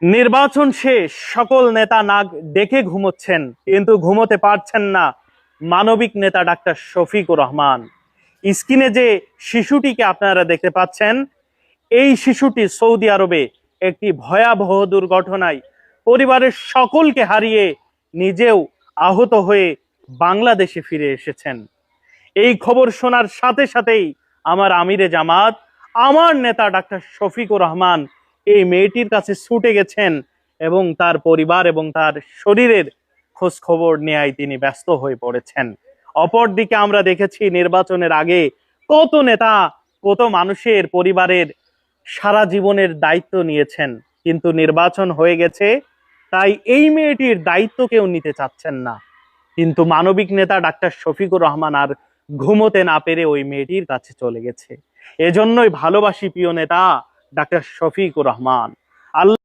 নির্বাচন শেষ, সকল নেতা নাক ডেকে ঘুমোচ্ছেন, কিন্তু ঘুমোতে পারছেন না মানবিক নেতা ডাক্তার শফিকুর রহমান। স্ক্রিনে যে শিশুটিকে আপনারা দেখতে পাচ্ছেন, এই শিশুটি সৌদি আরবে একটি ভয়াবহ দুর্ঘটনায় পরিবারের সকলকে হারিয়ে নিজেও আহত হয়ে বাংলাদেশে ফিরে এসেছেন। এই খবর শোনার সাথে সাথেই আমার আমিরে জামাত, আমার নেতা ডাক্তার শফিকুর রহমান এই মেয়েটির কাছে ছুটে গেছেন এবং তার পরিবার এবং তার শরীরের খোঁজ খবর নেয়ায় তিনি ব্যস্ত হয়ে পড়েছেন। অপরদিকে আমরা দেখেছি নির্বাচনের আগে কত নেতা, কত মানুষের পরিবারের সারা জীবনের দায়িত্ব নিয়েছেন, কিন্তু নির্বাচন হয়ে গেছে তাই এই মেয়েটির দায়িত্ব কেউ নিতে চাচ্ছেন না। কিন্তু মানবিক নেতা ডাক্তার শফিকুর রহমান আর ঘুমোতে না পেরে ওই মেয়েটির কাছে চলে গেছে। এজন্যই ভালোবাসি প্রিয় নেতা ডাক্তার শফিকুর রহমান। আল্লাহ